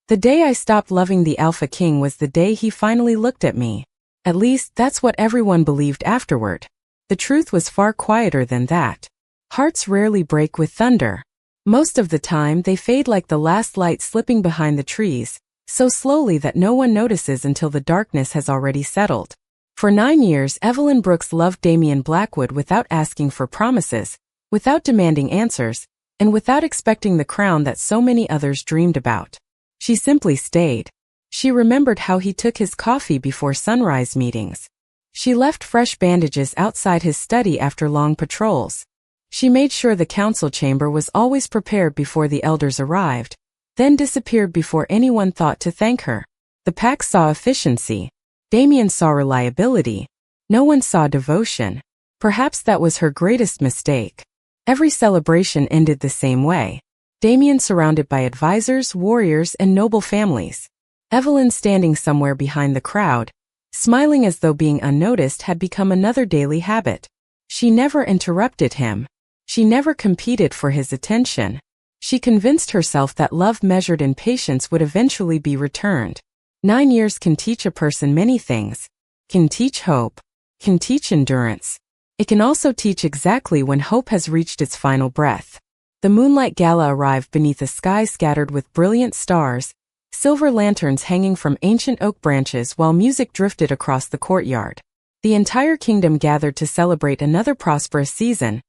The day I stopped loving the Alpha King was the day he finally looked at me. At least, that's what everyone believed afterward. The truth was far quieter than that. Hearts rarely break with thunder. Most of the time, they fade like the last light slipping behind the trees, so slowly that no one notices until the darkness has already settled. For 9 years, Evelyn Brooks loved Damien Blackwood without asking for promises, without demanding answers, and without expecting the crown that so many others dreamed about. She simply stayed. She remembered how he took his coffee before sunrise meetings. She left fresh bandages outside his study after long patrols. She made sure the council chamber was always prepared before the elders arrived, then disappeared before anyone thought to thank her. The pack saw efficiency. Damien saw reliability. No one saw devotion. Perhaps that was her greatest mistake. Every celebration ended the same way. Damien surrounded by advisors, warriors, and noble families. Evelyn standing somewhere behind the crowd, smiling as though being unnoticed had become another daily habit. She never interrupted him. She never competed for his attention. She convinced herself that love measured in patience would eventually be returned. 9 years can teach a person many things. Can teach hope. Can teach endurance. It can also teach exactly when hope has reached its final breath. The moonlight gala arrived beneath a sky scattered with brilliant stars, silver lanterns hanging from ancient oak branches while music drifted across the courtyard. The entire kingdom gathered to celebrate another prosperous season,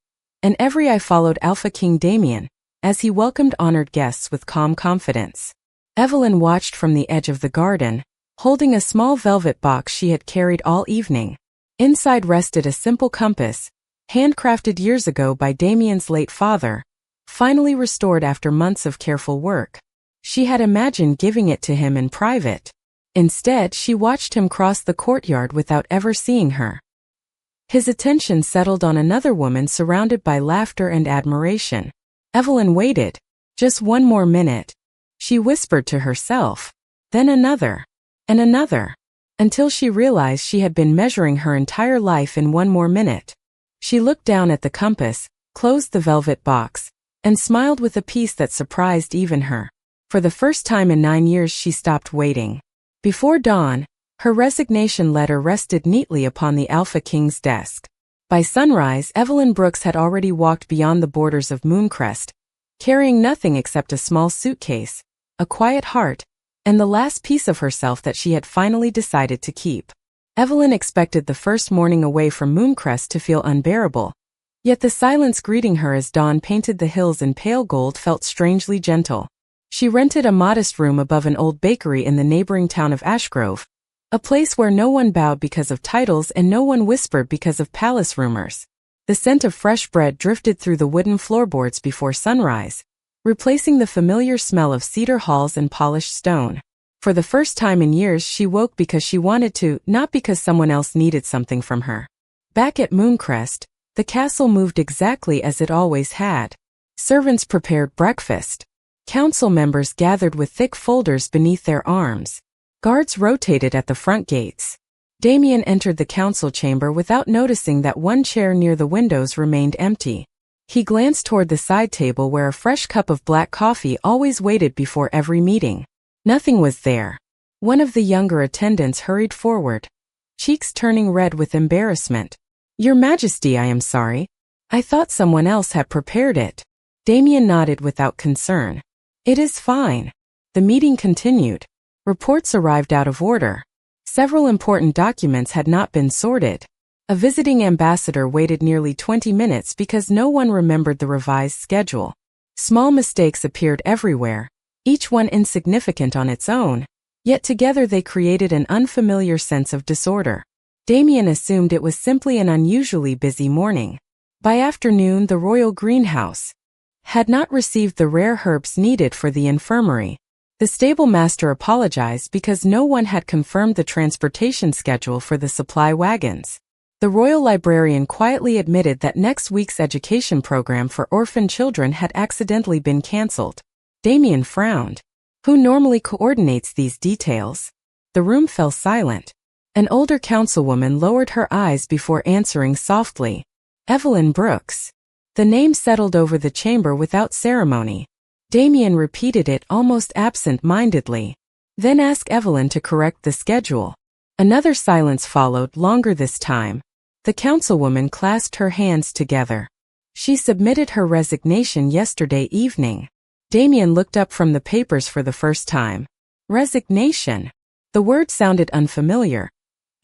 and every eye followed Alpha King Damien, as he welcomed honored guests with calm confidence. Evelyn watched from the edge of the garden, holding a small velvet box she had carried all evening. Inside rested a simple compass, handcrafted years ago by Damien's late father, finally restored after months of careful work. She had imagined giving it to him in private. Instead, she watched him cross the courtyard without ever seeing her. His attention settled on another woman surrounded by laughter and admiration. Evelyn waited. Just one more minute. She whispered to herself. Then another. And another. Until she realized she had been measuring her entire life in one more minute. She looked down at the compass, closed the velvet box, and smiled with a peace that surprised even her. For the first time in 9 years she stopped waiting. Before dawn, her resignation letter rested neatly upon the Alpha King's desk. By sunrise, Evelyn Brooks had already walked beyond the borders of Mooncrest, carrying nothing except a small suitcase, a quiet heart, and the last piece of herself that she had finally decided to keep. Evelyn expected the first morning away from Mooncrest to feel unbearable, yet the silence greeting her as dawn painted the hills in pale gold felt strangely gentle. She rented a modest room above an old bakery in the neighboring town of Ashgrove, a place where no one bowed because of titles and no one whispered because of palace rumors. The scent of fresh bread drifted through the wooden floorboards before sunrise, replacing the familiar smell of cedar halls and polished stone. For the first time in years she woke because she wanted to, not because someone else needed something from her. Back at Mooncrest, the castle moved exactly as it always had. Servants prepared breakfast. Council members gathered with thick folders beneath their arms. Guards rotated at the front gates. Damien entered the council chamber without noticing that one chair near the windows remained empty. He glanced toward the side table where a fresh cup of black coffee always waited before every meeting. Nothing was there. One of the younger attendants hurried forward, cheeks turning red with embarrassment. "Your Majesty, I am sorry. I thought someone else had prepared it." Damien nodded without concern. "It is fine." The meeting continued. Reports arrived out of order. Several important documents had not been sorted. A visiting ambassador waited nearly 20 minutes because no one remembered the revised schedule. Small mistakes appeared everywhere, each one insignificant on its own, yet together they created an unfamiliar sense of disorder. Damien assumed it was simply an unusually busy morning. By afternoon, the royal greenhouse had not received the rare herbs needed for the infirmary. The stable master apologized because no one had confirmed the transportation schedule for the supply wagons. The royal librarian quietly admitted that next week's education program for orphan children had accidentally been cancelled. Damien frowned. Who normally coordinates these details? The room fell silent. An older councilwoman lowered her eyes before answering softly. Evelyn Brooks. The name settled over the chamber without ceremony. Damien repeated it almost absent-mindedly. Then asked Evelyn to correct the schedule. Another silence followed, longer this time. The councilwoman clasped her hands together. She submitted her resignation yesterday evening. Damien looked up from the papers for the first time. Resignation. The word sounded unfamiliar,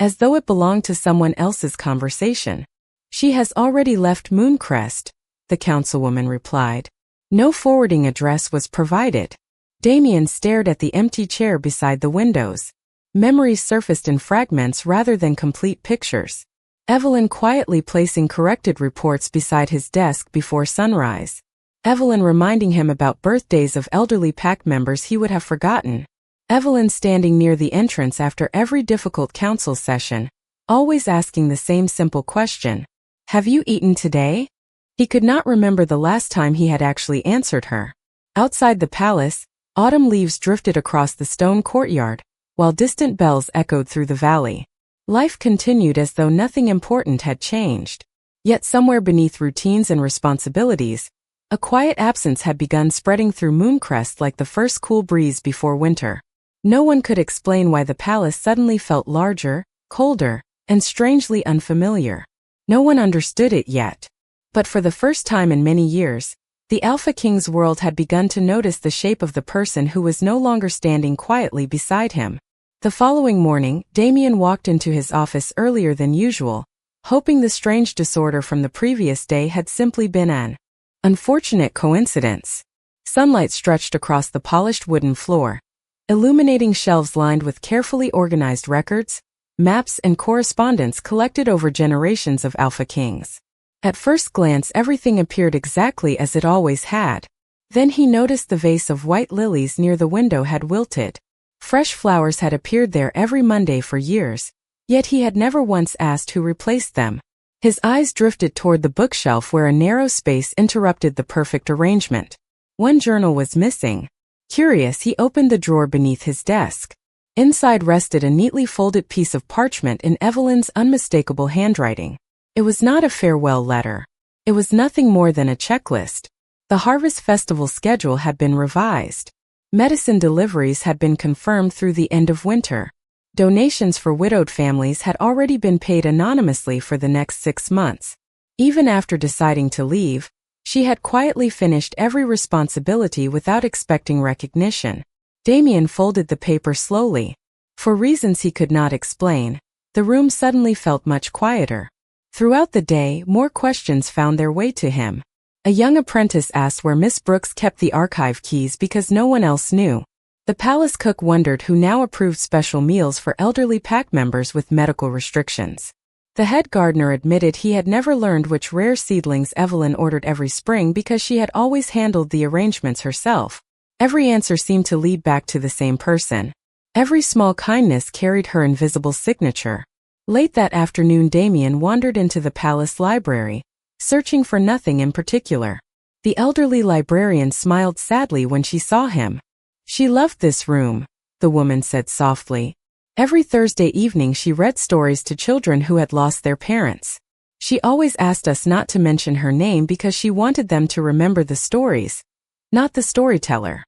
as though it belonged to someone else's conversation. She has already left Mooncrest, the councilwoman replied. No forwarding address was provided. Damien stared at the empty chair beside the windows. Memories surfaced in fragments rather than complete pictures. Evelyn quietly placing corrected reports beside his desk before sunrise. Evelyn reminding him about birthdays of elderly pack members he would have forgotten. Evelyn standing near the entrance after every difficult council session, always asking the same simple question. Have you eaten today? He could not remember the last time he had actually answered her. Outside the palace, autumn leaves drifted across the stone courtyard, while distant bells echoed through the valley. Life continued as though nothing important had changed. Yet somewhere beneath routines and responsibilities, a quiet absence had begun spreading through Mooncrest like the first cool breeze before winter. No one could explain why the palace suddenly felt larger, colder, and strangely unfamiliar. No one understood it yet. But for the first time in many years, the Alpha King's world had begun to notice the shape of the person who was no longer standing quietly beside him. The following morning, Damien walked into his office earlier than usual, hoping the strange disorder from the previous day had simply been an unfortunate coincidence. Sunlight stretched across the polished wooden floor, illuminating shelves lined with carefully organized records, maps, and correspondence collected over generations of Alpha Kings. At first glance, everything appeared exactly as it always had. Then he noticed the vase of white lilies near the window had wilted. Fresh flowers had appeared there every Monday for years, yet he had never once asked who replaced them. His eyes drifted toward the bookshelf where a narrow space interrupted the perfect arrangement. One journal was missing. Curious, he opened the drawer beneath his desk. Inside rested a neatly folded piece of parchment in Evelyn's unmistakable handwriting. It was not a farewell letter. It was nothing more than a checklist. The Harvest Festival schedule had been revised. Medicine deliveries had been confirmed through the end of winter. Donations for widowed families had already been paid anonymously for the next 6 months. Even after deciding to leave, she had quietly finished every responsibility without expecting recognition. Damien folded the paper slowly. For reasons he could not explain, the room suddenly felt much quieter. Throughout the day, more questions found their way to him. A young apprentice asked where Miss Brooks kept the archive keys because no one else knew. The palace cook wondered who now approved special meals for elderly pack members with medical restrictions. The head gardener admitted he had never learned which rare seedlings Evelyn ordered every spring because she had always handled the arrangements herself. Every answer seemed to lead back to the same person. Every small kindness carried her invisible signature. Late that afternoon, Damien wandered into the palace library, searching for nothing in particular. The elderly librarian smiled sadly when she saw him. She loved this room, the woman said softly. Every Thursday evening she read stories to children who had lost their parents. She always asked us not to mention her name because she wanted them to remember the stories, not the storyteller.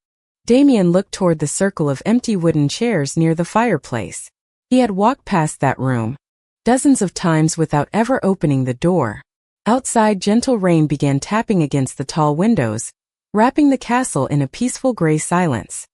Damien looked toward the circle of empty wooden chairs near the fireplace. He had walked past that room dozens of times without ever opening the door. Outside, gentle rain began tapping against the tall windows, wrapping the castle in a peaceful gray silence.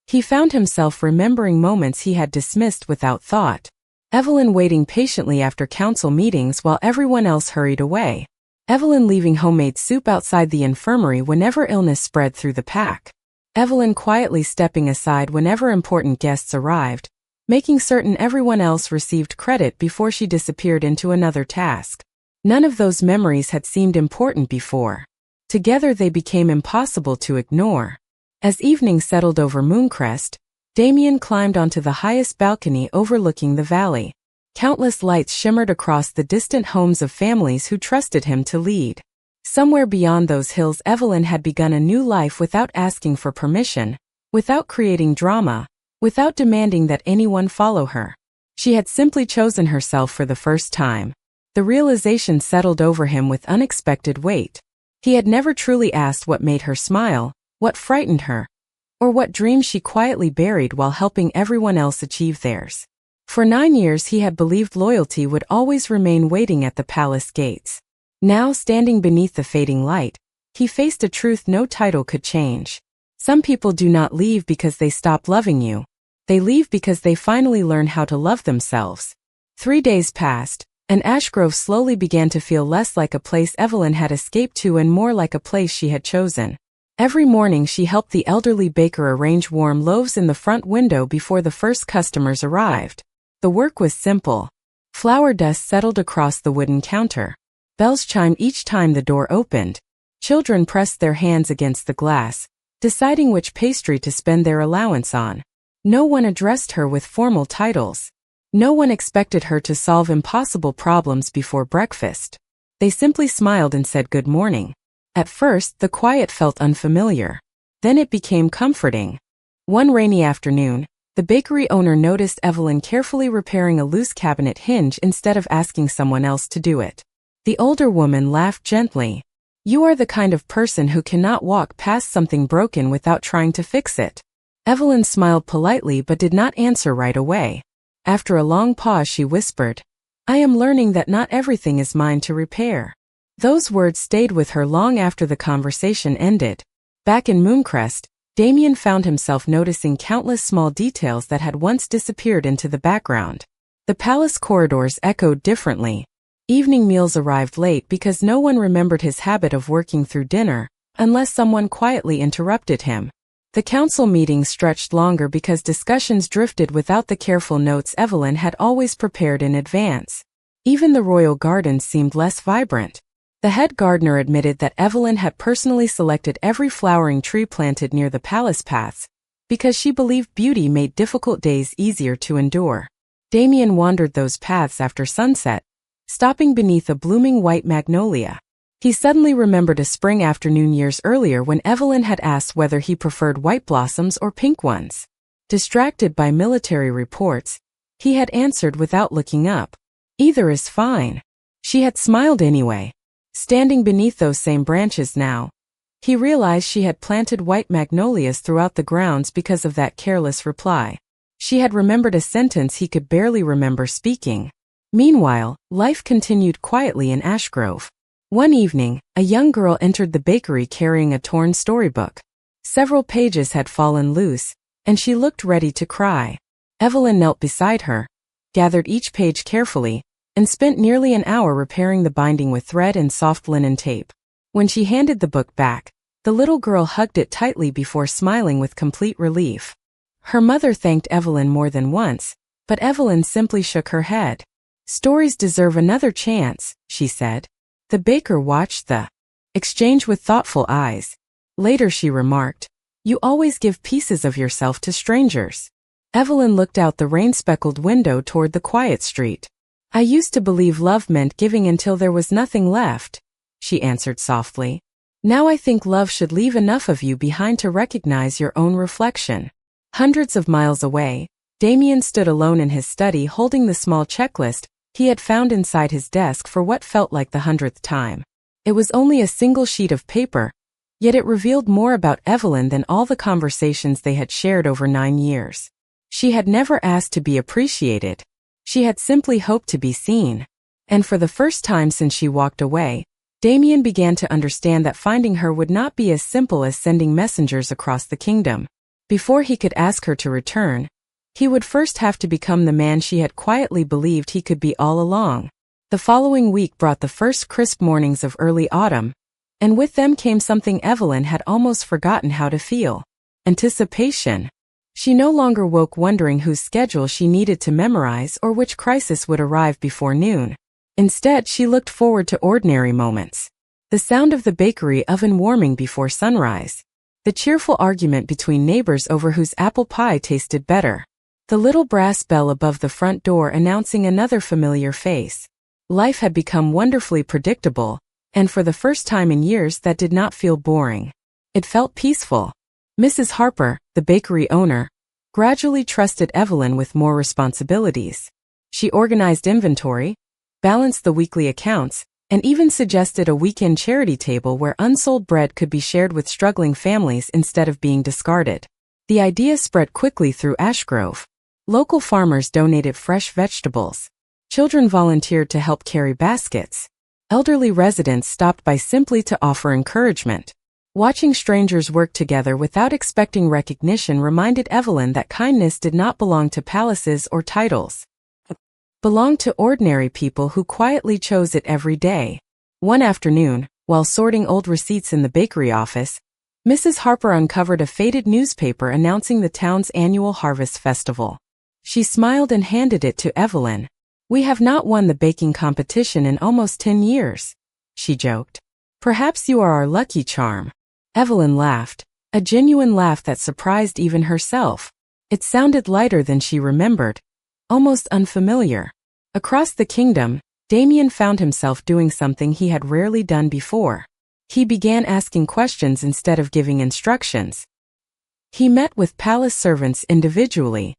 He found himself remembering moments he had dismissed without thought. Evelyn waiting patiently after council meetings while everyone else hurried away. Evelyn leaving homemade soup outside the infirmary whenever illness spread through the pack. Evelyn quietly stepping aside whenever important guests arrived, making certain everyone else received credit before she disappeared into another task. None of those memories had seemed important before. Together they became impossible to ignore. As evening settled over Mooncrest, Damien climbed onto the highest balcony overlooking the valley. Countless lights shimmered across the distant homes of families who trusted him to lead. Somewhere beyond those hills, Evelyn had begun a new life without asking for permission, without creating drama, without demanding that anyone follow her. She had simply chosen herself for the first time. The realization settled over him with unexpected weight. He had never truly asked what made her smile, what frightened her, or what dreams she quietly buried while helping everyone else achieve theirs. For 9 years he had believed loyalty would always remain waiting at the palace gates. Now, standing beneath the fading light, he faced a truth no title could change. Some people do not leave because they stop loving you. They leave because they finally learn how to love themselves. 3 days passed, and Ashgrove slowly began to feel less like a place Evelyn had escaped to and more like a place she had chosen. Every morning she helped the elderly baker arrange warm loaves in the front window before the first customers arrived. The work was simple. Flour dust settled across the wooden counter. Bells chimed each time the door opened. Children pressed their hands against the glass, deciding which pastry to spend their allowance on. No one addressed her with formal titles. No one expected her to solve impossible problems before breakfast. They simply smiled and said good morning. At first, the quiet felt unfamiliar. Then it became comforting. One rainy afternoon, the bakery owner noticed Evelyn carefully repairing a loose cabinet hinge instead of asking someone else to do it. The older woman laughed gently. "You are the kind of person who cannot walk past something broken without trying to fix it." Evelyn smiled politely but did not answer right away. After a long pause she whispered, "I am learning that not everything is mine to repair." Those words stayed with her long after the conversation ended. Back in Mooncrest, Damien found himself noticing countless small details that had once disappeared into the background. The palace corridors echoed differently. Evening meals arrived late because no one remembered his habit of working through dinner, unless someone quietly interrupted him. The council meetings stretched longer because discussions drifted without the careful notes Evelyn had always prepared in advance. Even the royal gardens seemed less vibrant. The head gardener admitted that Evelyn had personally selected every flowering tree planted near the palace paths, because she believed beauty made difficult days easier to endure. Damien wandered those paths after sunset, stopping beneath a blooming white magnolia. He suddenly remembered a spring afternoon years earlier when Evelyn had asked whether he preferred white blossoms or pink ones. Distracted by military reports, he had answered without looking up, "Either is fine." She had smiled anyway. Standing beneath those same branches now, he realized she had planted white magnolias throughout the grounds because of that careless reply. She had remembered a sentence he could barely remember speaking. Meanwhile, life continued quietly in Ashgrove. One evening, a young girl entered the bakery carrying a torn storybook. Several pages had fallen loose, and she looked ready to cry. Evelyn knelt beside her, gathered each page carefully, and spent nearly an hour repairing the binding with thread and soft linen tape. When she handed the book back, the little girl hugged it tightly before smiling with complete relief. Her mother thanked Evelyn more than once, but Evelyn simply shook her head. "Stories deserve another chance," she said. The baker watched the exchange with thoughtful eyes. Later she remarked, "You always give pieces of yourself to strangers." Evelyn looked out the rain-speckled window toward the quiet street. "I used to believe love meant giving until there was nothing left," she answered softly. "Now I think love should leave enough of you behind to recognize your own reflection." Hundreds of miles away, Damien stood alone in his study holding the small checklist he had found inside his desk for what felt like the 100th time. It was only a single sheet of paper, yet it revealed more about Evelyn than all the conversations they had shared over 9 years. She had never asked to be appreciated. She had simply hoped to be seen. And for the first time since she walked away, Damien began to understand that finding her would not be as simple as sending messengers across the kingdom. Before he could ask her to return, he would first have to become the man she had quietly believed he could be all along. The following week brought the first crisp mornings of early autumn, and with them came something Evelyn had almost forgotten how to feel: anticipation. She no longer woke wondering whose schedule she needed to memorize or which crisis would arrive before noon. Instead, she looked forward to ordinary moments. The sound of the bakery oven warming before sunrise. The cheerful argument between neighbors over whose apple pie tasted better. The little brass bell above the front door announcing another familiar face. Life had become wonderfully predictable, and for the first time in years that did not feel boring. It felt peaceful. Mrs. Harper, the bakery owner, gradually trusted Evelyn with more responsibilities. She organized inventory, balanced the weekly accounts, and even suggested a weekend charity table where unsold bread could be shared with struggling families instead of being discarded. The idea spread quickly through Ashgrove. Local farmers donated fresh vegetables. Children volunteered to help carry baskets. Elderly residents stopped by simply to offer encouragement. Watching strangers work together without expecting recognition reminded Evelyn that kindness did not belong to palaces or titles. It belonged to ordinary people who quietly chose it every day. One afternoon, while sorting old receipts in the bakery office, Mrs. Harper uncovered a faded newspaper announcing the town's annual harvest festival. She smiled and handed it to Evelyn. "We have not won the baking competition in almost 10 years, she joked. "Perhaps you are our lucky charm." Evelyn laughed, a genuine laugh that surprised even herself. It sounded lighter than she remembered, almost unfamiliar. Across the kingdom, Damien found himself doing something he had rarely done before. He began asking questions instead of giving instructions. He met with palace servants individually.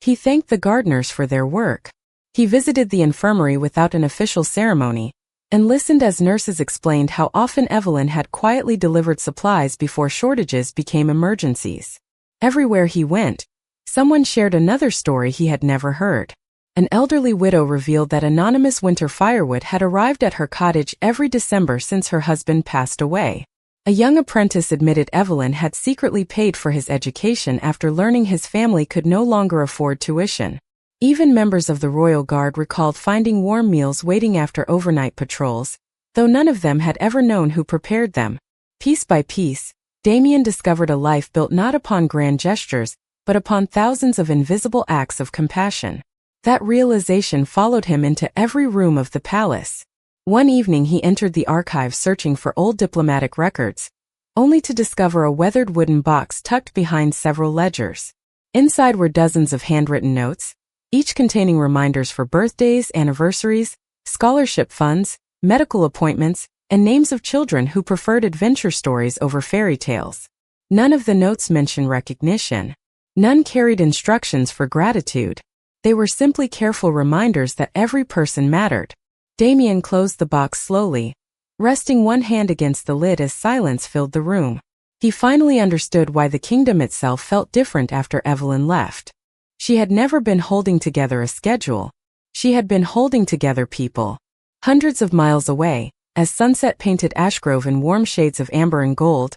He thanked the gardeners for their work. He visited the infirmary without an official ceremony, and listened as nurses explained how often Evelyn had quietly delivered supplies before shortages became emergencies. Everywhere he went, someone shared another story he had never heard. An elderly widow revealed that anonymous winter firewood had arrived at her cottage every December since her husband passed away. A young apprentice admitted Evelyn had secretly paid for his education after learning his family could no longer afford tuition. Even members of the royal guard recalled finding warm meals waiting after overnight patrols, though none of them had ever known who prepared them. Piece by piece, Damien discovered a life built not upon grand gestures, but upon thousands of invisible acts of compassion. That realization followed him into every room of the palace. One evening he entered the archives searching for old diplomatic records, only to discover a weathered wooden box tucked behind several ledgers. Inside were dozens of handwritten notes, each containing reminders for birthdays, anniversaries, scholarship funds, medical appointments, and names of children who preferred adventure stories over fairy tales. None of the notes mentioned recognition. None carried instructions for gratitude. They were simply careful reminders that every person mattered. Damien closed the box slowly, resting one hand against the lid as silence filled the room. He finally understood why the kingdom itself felt different after Evelyn left. She had never been holding together a schedule. She had been holding together people. Hundreds of miles away, as sunset painted Ashgrove in warm shades of amber and gold,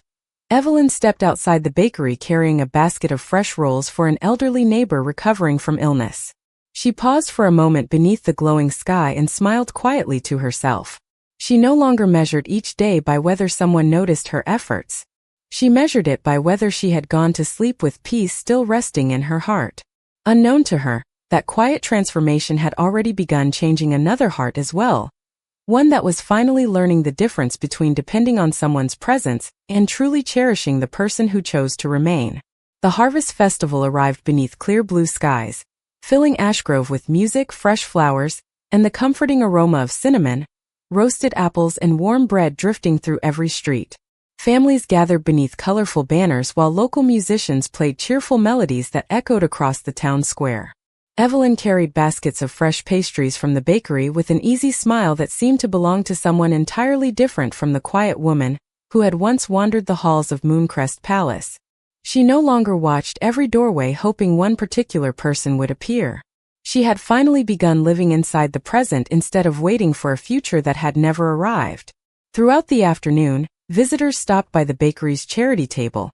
Evelyn stepped outside the bakery carrying a basket of fresh rolls for an elderly neighbor recovering from illness. She paused for a moment beneath the glowing sky and smiled quietly to herself. She no longer measured each day by whether someone noticed her efforts. She measured it by whether she had gone to sleep with peace still resting in her heart. Unknown to her, that quiet transformation had already begun changing another heart as well. One that was finally learning the difference between depending on someone's presence and truly cherishing the person who chose to remain. The harvest festival arrived beneath clear blue skies, filling Ashgrove with music, fresh flowers, and the comforting aroma of cinnamon, roasted apples, and warm bread drifting through every street. Families gathered beneath colorful banners while local musicians played cheerful melodies that echoed across the town square. Evelyn carried baskets of fresh pastries from the bakery with an easy smile that seemed to belong to someone entirely different from the quiet woman who had once wandered the halls of Mooncrest Palace. She no longer watched every doorway hoping one particular person would appear. She had finally begun living inside the present instead of waiting for a future that had never arrived. Throughout the afternoon, visitors stopped by the bakery's charity table,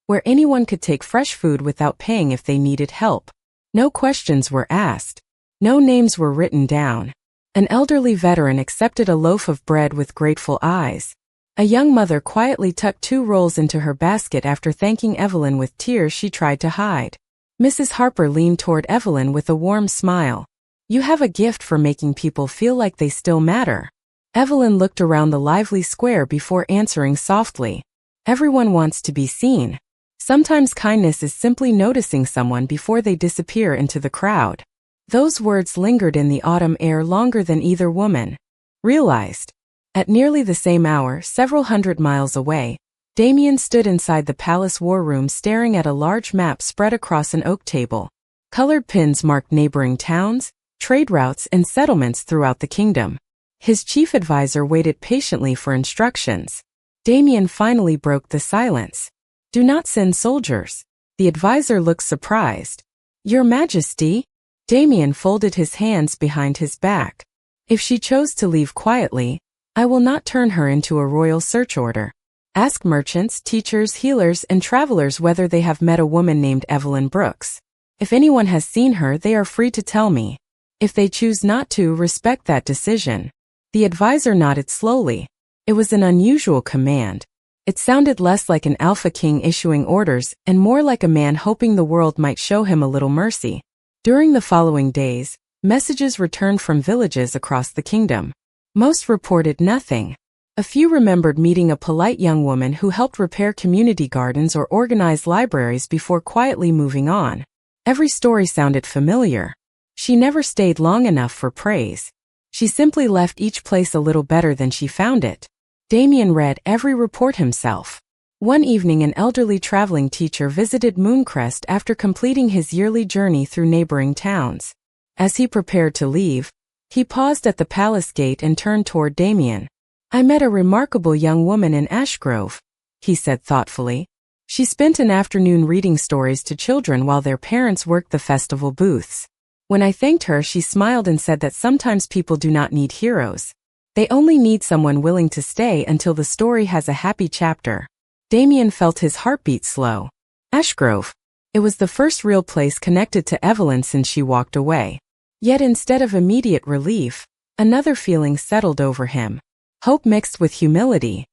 where anyone could take fresh food without paying if they needed help. No questions were asked. No names were written down. An elderly veteran accepted a loaf of bread with grateful eyes. A young mother quietly tucked 2 rolls into her basket after thanking Evelyn with tears she tried to hide. Mrs. Harper leaned toward Evelyn with a warm smile. "You have a gift for making people feel like they still matter." Evelyn looked around the lively square before answering softly. "Everyone wants to be seen. Sometimes kindness is simply noticing someone before they disappear into the crowd." Those words lingered in the autumn air longer than either woman realized. At nearly the same hour, several hundred miles away, Damien stood inside the palace war room staring at a large map spread across an oak table. Colored pins marked neighboring towns, trade routes, and settlements throughout the kingdom. His chief advisor waited patiently for instructions. Damien finally broke the silence. "Do not send soldiers." The advisor looked surprised. "Your Majesty?" Damien folded his hands behind his back. "If she chose to leave quietly, I will not turn her into a royal search order. Ask merchants, teachers, healers, and travelers whether they have met a woman named Evelyn Brooks. If anyone has seen her, they are free to tell me. If they choose not to, respect that decision." The advisor nodded slowly. It was an unusual command. It sounded less like an alpha king issuing orders and more like a man hoping the world might show him a little mercy. During the following days, messages returned from villages across the kingdom. Most reported nothing. A few remembered meeting a polite young woman who helped repair community gardens or organize libraries before quietly moving on. Every story sounded familiar. She never stayed long enough for praise. She simply left each place a little better than she found it. Damien read every report himself. One evening, an elderly traveling teacher visited Mooncrest after completing his yearly journey through neighboring towns. As he prepared to leave, he paused at the palace gate and turned toward Damien. "I met a remarkable young woman in Ashgrove," he said thoughtfully. "She spent an afternoon reading stories to children while their parents worked the festival booths. When I thanked her, she smiled and said that sometimes people do not need heroes. They only need someone willing to stay until the story has a happy chapter." Damien felt his heartbeat slow. Ashgrove. It was the first real place connected to Evelyn since she walked away. Yet instead of immediate relief, another feeling settled over him. Hope mixed with humility.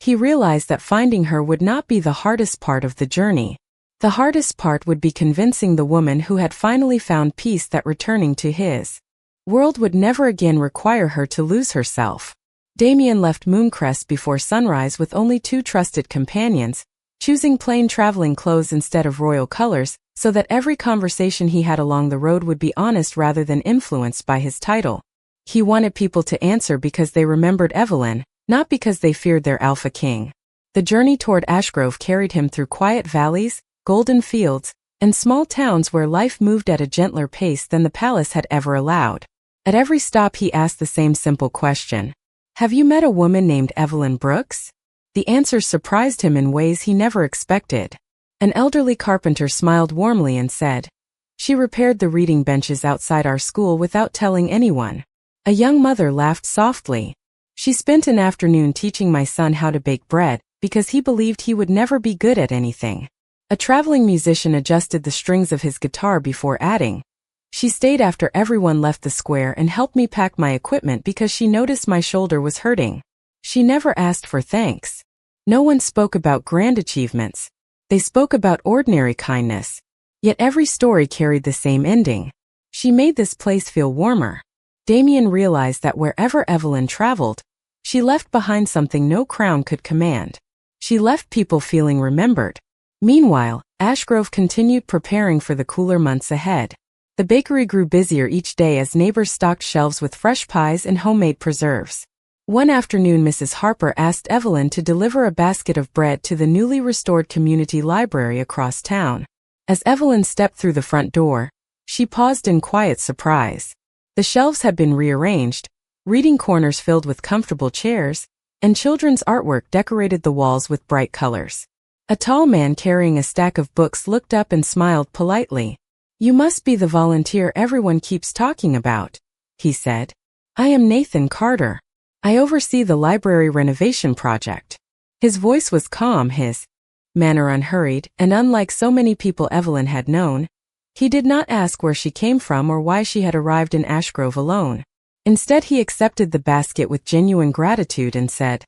He realized that finding her would not be the hardest part of the journey. The hardest part would be convincing the woman who had finally found peace that returning to his world would never again require her to lose herself. Damien left Mooncrest before sunrise with only 2 trusted companions, choosing plain traveling clothes instead of royal colors, so that every conversation he had along the road would be honest rather than influenced by his title. He wanted people to answer because they remembered Evelyn, not because they feared their alpha king. The journey toward Ashgrove carried him through quiet valleys, golden fields, and small towns where life moved at a gentler pace than the palace had ever allowed. At every stop he asked the same simple question. "Have you met a woman named Evelyn Brooks?" The answers surprised him in ways he never expected. An elderly carpenter smiled warmly and said, "She repaired the reading benches outside our school without telling anyone." A young mother laughed softly. "She spent an afternoon teaching my son how to bake bread because he believed he would never be good at anything." A traveling musician adjusted the strings of his guitar before adding, "She stayed after everyone left the square and helped me pack my equipment because she noticed my shoulder was hurting. She never asked for thanks." No one spoke about grand achievements. They spoke about ordinary kindness. Yet every story carried the same ending. She made this place feel warmer. Damien realized that wherever Evelyn traveled, she left behind something no crown could command. She left people feeling remembered. Meanwhile, Ashgrove continued preparing for the cooler months ahead. The bakery grew busier each day as neighbors stocked shelves with fresh pies and homemade preserves. One afternoon, Mrs. Harper asked Evelyn to deliver a basket of bread to the newly restored community library across town. As Evelyn stepped through the front door, she paused in quiet surprise. The shelves had been rearranged, reading corners filled with comfortable chairs, and children's artwork decorated the walls with bright colors. A tall man carrying a stack of books looked up and smiled politely. "You must be the volunteer everyone keeps talking about," he said. "I am Nathan Carter. I oversee the library renovation project." His voice was calm, his manner unhurried, and unlike so many people Evelyn had known, he did not ask where she came from or why she had arrived in Ashgrove alone. Instead, he accepted the basket with genuine gratitude and said,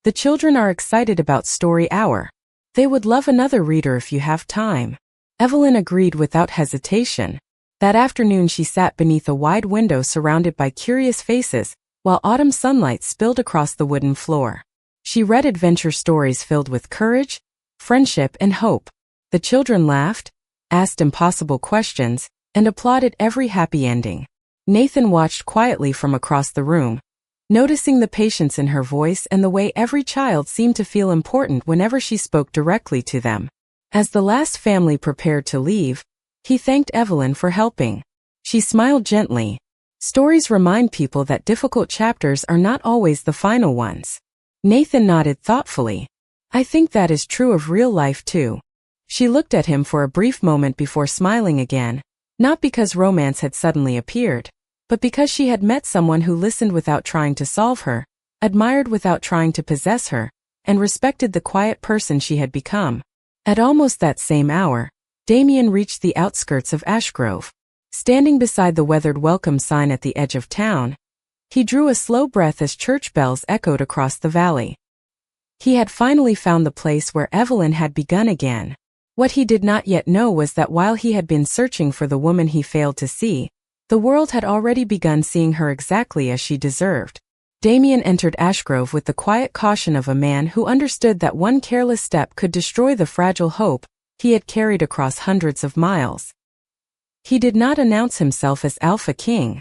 "The children are excited about Story Hour. They would love another reader if you have time." Evelyn agreed without hesitation. That afternoon she sat beneath a wide window surrounded by curious faces, while autumn sunlight spilled across the wooden floor. She read adventure stories filled with courage, friendship, and hope. The children laughed, asked impossible questions, and applauded every happy ending. Nathan watched quietly from across the room, noticing the patience in her voice and the way every child seemed to feel important whenever she spoke directly to them. As the last family prepared to leave, he thanked Evelyn for helping. She smiled gently. Stories remind people that difficult chapters are not always the final ones. Nathan nodded thoughtfully. I think that is true of real life too. She looked at him for a brief moment before smiling again, not because romance had suddenly appeared, but because she had met someone who listened without trying to solve her, admired without trying to possess her, and respected the quiet person she had become. At almost that same hour, Damien reached the outskirts of Ashgrove. Standing beside the weathered welcome sign at the edge of town, he drew a slow breath as church bells echoed across the valley. He had finally found the place where Evelyn had begun again. What he did not yet know was that while he had been searching for the woman he failed to see, the world had already begun seeing her exactly as she deserved. Damien entered Ashgrove with the quiet caution of a man who understood that one careless step could destroy the fragile hope he had carried across hundreds of miles. He did not announce himself as Alpha King.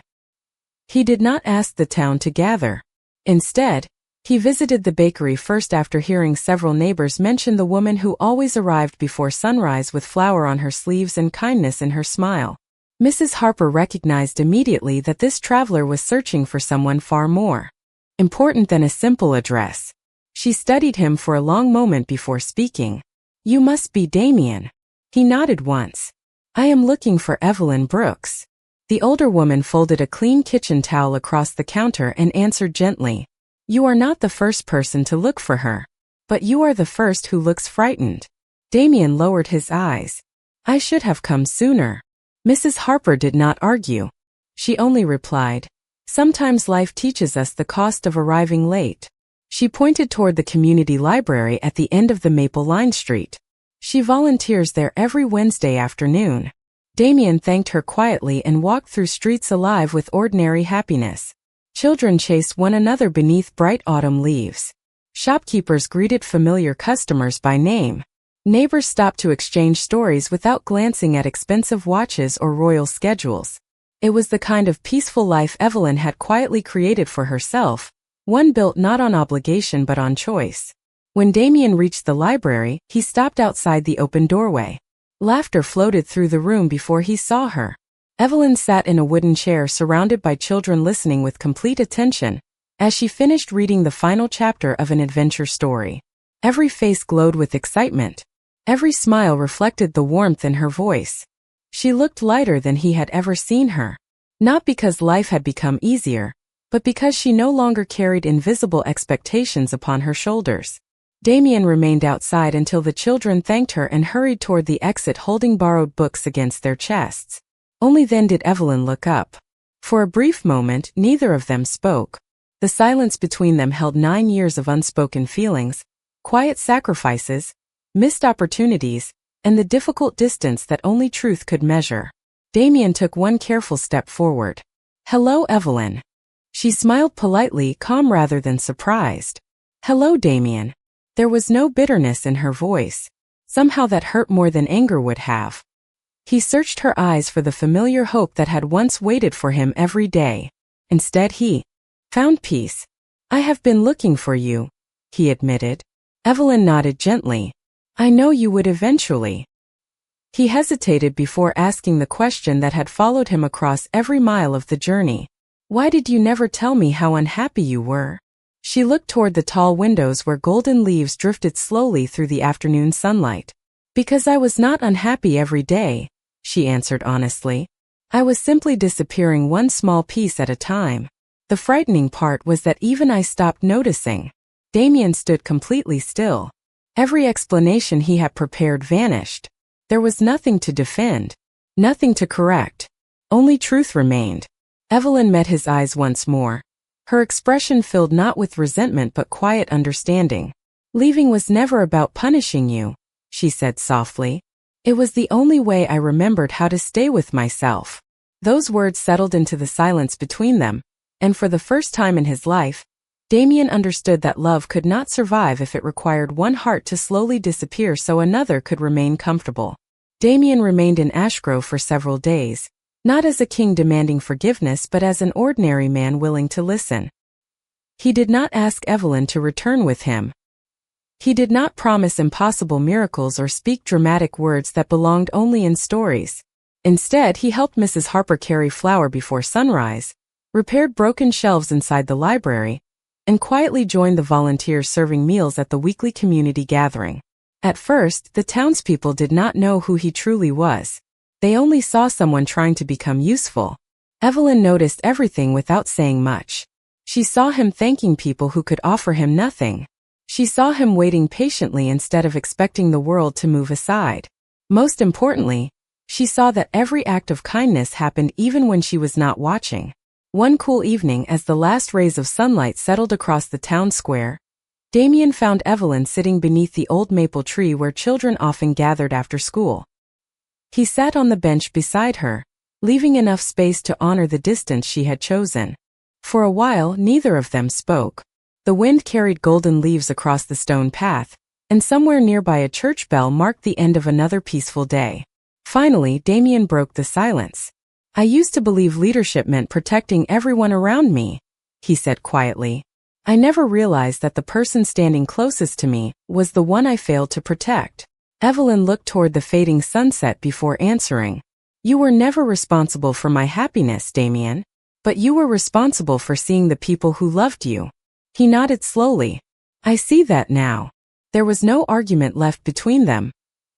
He did not ask the town to gather. Instead, he visited the bakery first after hearing several neighbors mention the woman who always arrived before sunrise with flower on her sleeves and kindness in her smile. Mrs. Harper recognized immediately that this traveler was searching for someone far more important than a simple address. She studied him for a long moment before speaking. You must be Damien. He nodded once. I am looking for Evelyn Brooks. The older woman folded a clean kitchen towel across the counter and answered gently. You are not the first person to look for her. But you are the first who looks frightened. Damien lowered his eyes. I should have come sooner. Mrs. Harper did not argue. She only replied, sometimes life teaches us the cost of arriving late. She pointed toward the community library at the end of the Maple Line Street. She volunteers there every Wednesday afternoon. Damien thanked her quietly and walked through streets alive with ordinary happiness. Children chased one another beneath bright autumn leaves. Shopkeepers greeted familiar customers by name. Neighbors stopped to exchange stories without glancing at expensive watches or royal schedules. It was the kind of peaceful life Evelyn had quietly created for herself, one built not on obligation but on choice. When Damien reached the library, he stopped outside the open doorway. Laughter floated through the room before he saw her. Evelyn sat in a wooden chair surrounded by children listening with complete attention, as she finished reading the final chapter of an adventure story. Every face glowed with excitement. Every smile reflected the warmth in her voice. She looked lighter than he had ever seen her. Not because life had become easier, but because she no longer carried invisible expectations upon her shoulders. Damien remained outside until the children thanked her and hurried toward the exit holding borrowed books against their chests. Only then did Evelyn look up. For a brief moment, neither of them spoke. The silence between them held 9 years of unspoken feelings, quiet sacrifices, missed opportunities, and the difficult distance that only truth could measure. Damien took one careful step forward. Hello, Evelyn. She smiled politely, calm rather than surprised. Hello, Damien. There was no bitterness in her voice. Somehow that hurt more than anger would have. He searched her eyes for the familiar hope that had once waited for him every day. Instead he found peace. I have been looking for you, he admitted. Evelyn nodded gently. I know you would eventually. He hesitated before asking the question that had followed him across every mile of the journey. Why did you never tell me how unhappy you were? She looked toward the tall windows where golden leaves drifted slowly through the afternoon sunlight. Because I was not unhappy every day, she answered honestly. I was simply disappearing one small piece at a time. The frightening part was that even I stopped noticing. Damien stood completely still. Every explanation he had prepared vanished. There was nothing to defend, nothing to correct. Only truth remained. Evelyn met his eyes once more. Her expression filled not with resentment but quiet understanding. Leaving was never about punishing you, she said softly. It was the only way I remembered how to stay with myself. Those words settled into the silence between them, and for the first time in his life, Damien understood that love could not survive if it required one heart to slowly disappear so another could remain comfortable. Damien remained in Ashgrove for several days, not as a king demanding forgiveness but as an ordinary man willing to listen. He did not ask Evelyn to return with him. He did not promise impossible miracles or speak dramatic words that belonged only in stories. Instead, he helped Mrs. Harper carry flour before sunrise, repaired broken shelves inside the library, and quietly joined the volunteers serving meals at the weekly community gathering. At first, the townspeople did not know who he truly was. They only saw someone trying to become useful. Evelyn noticed everything without saying much. She saw him thanking people who could offer him nothing. She saw him waiting patiently instead of expecting the world to move aside. Most importantly, she saw that every act of kindness happened even when she was not watching. One cool evening, as the last rays of sunlight settled across the town square, Damien found Evelyn sitting beneath the old maple tree where children often gathered after school. He sat on the bench beside her, leaving enough space to honor the distance she had chosen. For a while, neither of them spoke. The wind carried golden leaves across the stone path, and somewhere nearby a church bell marked the end of another peaceful day. Finally, Damien broke the silence. "I used to believe leadership meant protecting everyone around me," he said quietly. "I never realized that the person standing closest to me was the one I failed to protect." Evelyn looked toward the fading sunset before answering. "You were never responsible for my happiness, Damien. But you were responsible for seeing the people who loved you." He nodded slowly. "I see that now." There was no argument left between them,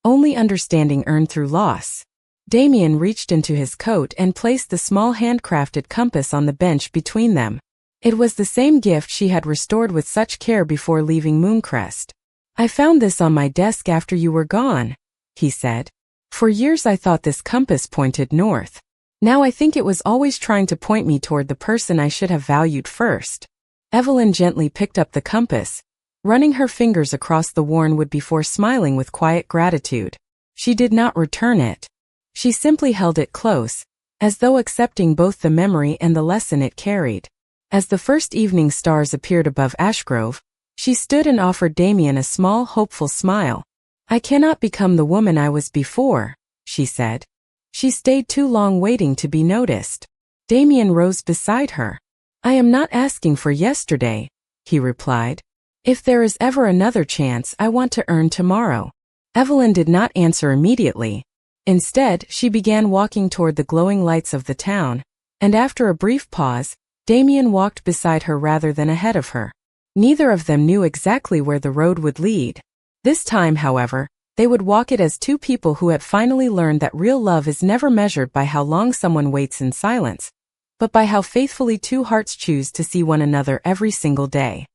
only understanding earned through loss. Damien reached into his coat and placed the small handcrafted compass on the bench between them. It was the same gift she had restored with such care before leaving Mooncrest. "I found this on my desk after you were gone," he said. "For years I thought this compass pointed north. Now I think it was always trying to point me toward the person I should have valued first." Evelyn gently picked up the compass, running her fingers across the worn wood before smiling with quiet gratitude. She did not return it. She simply held it close, as though accepting both the memory and the lesson it carried. As the first evening stars appeared above Ashgrove, she stood and offered Damien a small, hopeful smile. "I cannot become the woman I was before," she said. She stayed too long waiting to be noticed. Damien rose beside her. "I am not asking for yesterday," he replied. "If there is ever another chance, I want to earn tomorrow." Evelyn did not answer immediately. Instead, she began walking toward the glowing lights of the town, and after a brief pause, Damien walked beside her rather than ahead of her. Neither of them knew exactly where the road would lead. This time, however, they would walk it as two people who had finally learned that real love is never measured by how long someone waits in silence, but by how faithfully two hearts choose to see one another every single day.